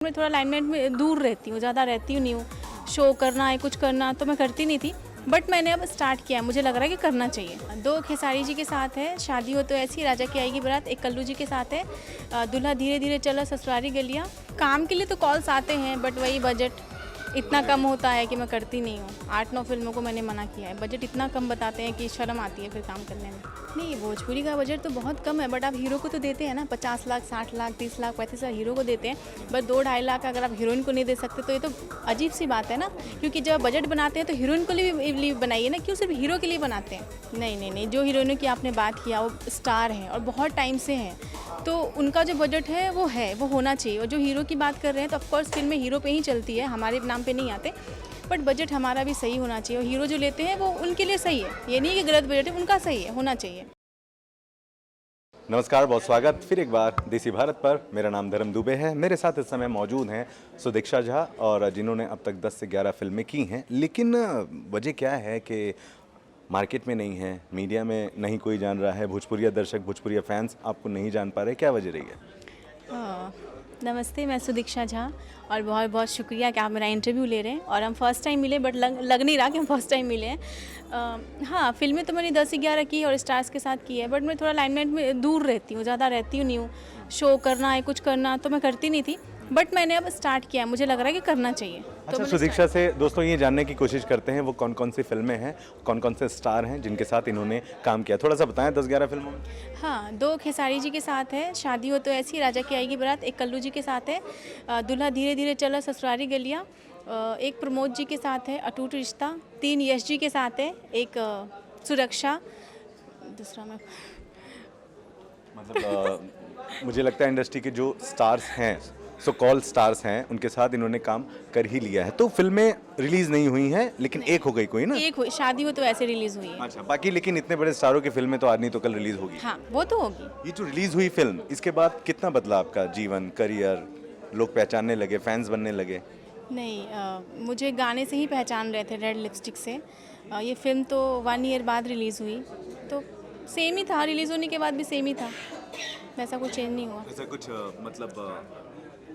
मैं थोड़ा लाइमलाइट में दूर रहती हूँ, ज़्यादा रहती हूँ नहीं हूँ। शो करना है, कुछ करना तो मैं करती नहीं थी, बट मैंने अब स्टार्ट किया है। मुझे लग रहा है कि करना चाहिए। 2 खेसारी जी के साथ है, शादी हो तो ऐसी, राजा की आएगी बारात। एक कल्लू जी के साथ है, दूल्हा धीरे धीरे चला ससुरारी गलियाँ। काम के लिए तो कॉल्स आते हैं, बट वही बजट इतना कम होता है कि मैं करती नहीं हूँ। 8-9 फिल्मों को मैंने मना किया है। बजट इतना कम बताते हैं कि शर्म आती है फिर काम करने में। नहीं, भोजपुरी का बजट तो बहुत कम है, बट आप हीरो को तो देते हैं ना। 50 लाख, 60 लाख, 30 लाख, 35 लाख हीरो को देते हैं, बस 2-2.5 लाख अगर आप हीरोइन को नहीं दे सकते तो ये तो अजीब सी बात है ना। क्योंकि जब बजट बनाते हैं तो हीरोइन को लिए बनाइए ना, क्यों सिर्फ हीरो के लिए बनाते हैं। नहीं, जो हीरोइनों की आपने बात किया वो स्टार हैं और बहुत टाइम से हैं, तो उनका जो बजट है वो होना चाहिए। और जो हीरो की बात कर रहे हैं तो ऑफकोर्स फिल्म में हीरो पे ही चलती है, हमारे नाम पे नहीं आते, बट बजट हमारा भी सही होना चाहिए। और हीरो जो लेते हैं वो उनके लिए सही है, ये नहीं कि गलत बजट है, उनका सही है, होना चाहिए। नमस्कार, बहुत स्वागत फिर एक बार देसी भारत पर। मेरा नाम धर्म दुबे है। मेरे साथ इस समय मौजूद हैं सुदीक्षा झा, और जिन्होंने अब तक 10 से 11 फिल्में की हैं। लेकिन वजह क्या है कि मार्केट में नहीं है, मीडिया में नहीं कोई जान रहा है, भोजपुरिया दर्शक, भोजपुरिया फैंस आपको नहीं जान पा रहे, क्या वजह रही है? नमस्ते, मैं सुदीक्षा झा, और बहुत बहुत शुक्रिया कि आप मेरा इंटरव्यू ले रहे हैं। और हम फर्स्ट टाइम मिले, बट लग नहीं रहा कि हम फर्स्ट टाइम मिले हैं। हाँ, फिल्में तो मैंने 10 से 11 की और स्टार्स के साथ की है, बट मैं थोड़ा लाइमलाइट में दूर रहती हूँ, ज़्यादा रहती हूँ नहीं हूँ। शो करना है, कुछ करना तो मैं करती नहीं थी, बट मैंने अब स्टार्ट किया है। मुझे लग रहा है कि करना चाहिए। अच्छा, सुदीक्षा से दोस्तों ये जानने की कोशिश करते हैं वो कौन कौन सी फिल्में हैं, कौन कौन से स्टार हैं जिनके साथ इन्होंने काम किया। थोड़ा सा बताएं 10-11 फिल्मों में। हाँ, 2 खेसारी जी के साथ है, शादी हो तो ऐसी, राजा की आएगी बारात। एक कल्लू जी के साथ है, दूल्हा धीरे धीरे चला ससुरारी गलियाँ। एक प्रमोद जी के साथ है, अटूट रिश्ता। 3 यश जी के साथ है, एक सुरक्षा, दूसरा मैं मतलब मुझे लगता है इंडस्ट्री के जो स्टार्स हैं, सो कॉल स्टार्स हैं, उनके साथ इन्होंने काम कर ही लिया है। तो फिल्में रिलीज नहीं हुई हैं, लेकिन एक हो गई कोई ना। एक हुई, शादी हो तो ऐसे रिलीज़ हुई है। अच्छा, बाकी लेकिन इतने बड़े स्टारों की फिल्में तो आज नहीं तो कल रिलीज होगी। हाँ, वो तो होगी। ये जो रिलीज हुई फिल्म, इसके बाद कितना बदला आपका जीवन, करियर, लोग पहचानने लगे, फैंस बनने लगे? नहीं, मुझे गाने से ही पहचान रहे थे, रेड लिपस्टिक से। ये फिल्म तो 1 ईयर बाद रिलीज़ हुई, तो सेम ही था, रिलीज़ होने के बाद भी सेम ही था, वैसा कुछ चेंज नहीं हुआ। ऐसा कुछ मतलब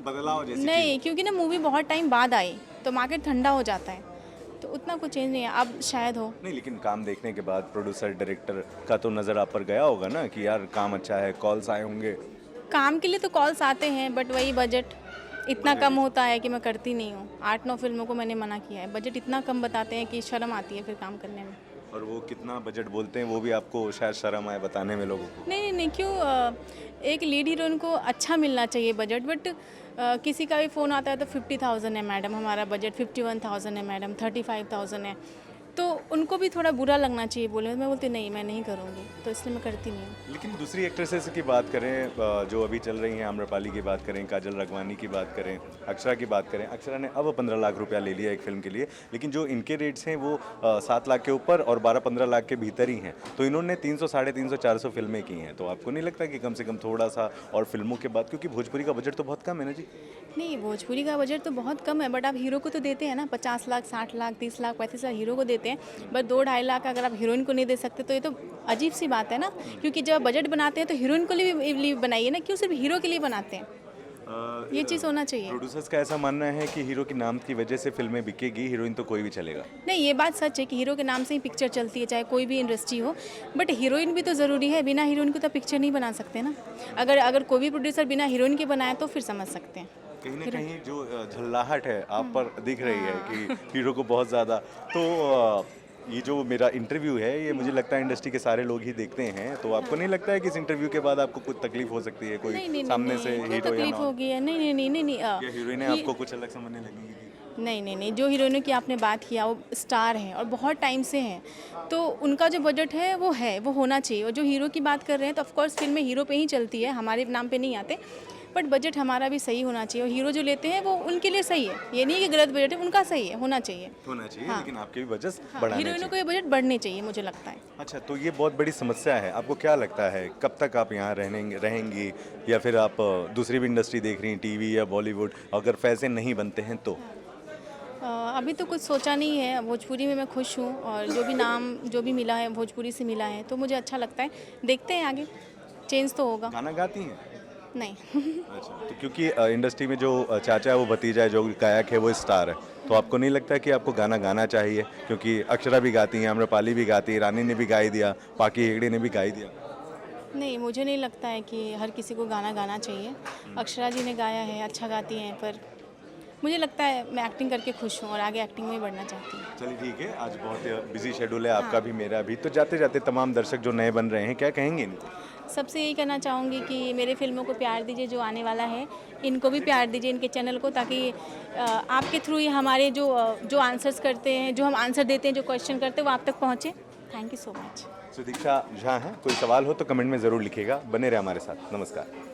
बदलाव जैसी नहीं, क्योंकि ना मूवी बहुत टाइम बाद आई तो मार्केट ठंडा हो जाता है, तो उतना कुछ चेंज नहीं है। अब शायद हो। नहीं, लेकिन काम देखने के बाद प्रोड्यूसर डायरेक्टर का तो नज़र आप पर गया होगा ना कि यार काम अच्छा है, कॉल्स आए होंगे। काम के लिए तो कॉल्स आते हैं, बट वही बजट इतना कम होता है कि मैं करती नहीं हूँ। 8-9 फिल्मों को मैंने मना किया है। बजट इतना कम बताते हैं कि शर्म आती है फिर काम करने में। और वो कितना बजट बोलते हैं वो भी आपको शायद शर्म आए बताने में लोगों को। नहीं, क्यों, एक लीड हीरोइन को अच्छा मिलना चाहिए बजट, बट किसी का भी फ़ोन आता है तो 50,000 है मैडम, हमारा बजट 51,000 है मैडम, 35,000 है, तो उनको भी थोड़ा बुरा लगना चाहिए बोले। मैं बोलती नहीं, मैं नहीं करूँगी, तो इसलिए मैं करती नहीं हूँ। लेकिन दूसरी एक्ट्रेसेस की बात करें जो अभी चल रही हैं, आम्रपाली की बात करें, काजल राघवानी की बात करें, अक्षरा की बात करें। अक्षरा ने अब 15 लाख रुपया ले लिया एक फिल्म के लिए, लेकिन जो इनके रेट्स हैं वो 7 लाख के ऊपर और 12-15 लाख के भीतर ही हैं। तो इन्होंने 300, 350, 400 फिल्में की हैं। तो आपको नहीं लगता कि कम से कम थोड़ा सा और फिल्मों के बाद, क्योंकि भोजपुरी का बजट तो बहुत कम है ना जी? नहीं, भोजपुरी का बजट तो बहुत कम है, बट आप हीरो को तो देते हैं ना। 50 लाख, 60 लाख, 30 लाख, 35 लाख हीरो को देते हैं, बस 2-2.5 लाख अगर आप हीरोइन को नहीं दे सकते तो ये तो अजीब सी बात है ना। क्योंकि जब बजट बनाते हैं तो हीरोइन को लिए बनाइए ना, क्यों सिर्फ हीरो के लिए बनाते हैं। ये चीज़ होना चाहिए। प्रोड्यूसर्स का ऐसा मानना है कि हीरो के नाम की वजह से फिल्में बिकेगी, हीरोइन तो कोई भी चलेगा। नहीं, ये बात सच है कि हीरो के नाम से ही पिक्चर चलती है, चाहे कोई भी इंडस्ट्री हो, बट हीरोइन भी तो ज़रूरी है। बिना हीरोइन को तो पिक्चर नहीं बना सकते ना। अगर कोई भी प्रोड्यूसर बिना हीरोइन के बनाए तो फिर समझ सकते हैं। कहीं ना कहीं जो झल्लाहट है आप पर दिख रही है कि हीरो को बहुत ज़्यादा। तो ये जो मेरा इंटरव्यू है ये मुझे लगता है इंडस्ट्री के सारे लोग ही देखते हैं, तो आपको नहीं लगता है कि इस इंटरव्यू के बाद आपको कुछ तकलीफ हो सकती है, कोई नहीं, सामने से क्यों हीरो या तकलीफ होगी है? नहीं, या हीरोइनें आपको कुछ अलग समझने लगेंगी? नहीं, जो हीरोइनों की आपने बात किया वो स्टार हैं और बहुत टाइम से हैं, तो उनका जो बजट है वो होना चाहिए। और जो हीरो की बात कर रहे हैं तो ऑफकोर्स फिल्म में हीरो पे ही चलती है, हमारे नाम पे नहीं आते, बट बजट हमारा भी सही होना चाहिए। और हीरो जो लेते हैं वो उनके लिए सही है, ये नहीं कि गलत बजट है, उनका सही है, होना चाहिए। हाँ। लेकिन आपके भी बजट हाँ, बढ़ाने हीरोइनों को चाहिए। ये बजट बढ़ने चाहिए, मुझे लगता है। अच्छा, तो ये बहुत बड़ी समस्या है। आपको क्या लगता है कब तक आप यहाँ रहेंगी, या फिर आप दूसरी भी इंडस्ट्री देख रही हैं, टीवी या बॉलीवुड, अगर पैसे नहीं बनते हैं तो? अभी तो कुछ सोचा नहीं है। भोजपुरी में मैं खुश हूँ, और जो भी नाम जो भी मिला है भोजपुरी से मिला है, तो मुझे अच्छा लगता है। देखते हैं आगे, चेंज तो होगा। गाना गाती हैं? नहीं अच्छा, तो क्योंकि इंडस्ट्री में जो चाचा है वो भतीजा है, जो गायक है वो स्टार है, तो आपको नहीं लगता कि आपको गाना गाना चाहिए? क्योंकि अक्षरा भी गाती हैं, आम्रपाली भी गाती है, रानी ने भी गाई दिया, पाकी हेगड़े ने भी गाई दिया। नहीं, मुझे नहीं लगता है कि हर किसी को गाना गाना चाहिए। अक्षरा जी ने गाया है, अच्छा गाती हैं, पर मुझे लगता है मैं एक्टिंग करके खुश हूँ और आगे एक्टिंग में ही बढ़ना चाहती हूँ। चलिए ठीक है, आज बहुत बिजी शेड्यूल है आपका भी मेरा भी, तो जाते जाते तमाम दर्शक जो नए बन रहे हैं क्या कहेंगे इनको? सबसे यही कहना चाहूँगी कि मेरे फिल्मों को प्यार दीजिए, जो आने वाला है इनको भी प्यार दीजिए, इनके चैनल को, ताकि आपके थ्रू ही हमारे जो आंसर्स करते हैं, जो हम आंसर देते हैं, जो क्वेश्चन करते हैं, वो आप तक पहुँचे। Thank you so much. Sudiksha Jha हैं, कोई सवाल हो तो कमेंट में ज़रूर लिखिएगा, बने रहे हमारे साथ। नमस्कार।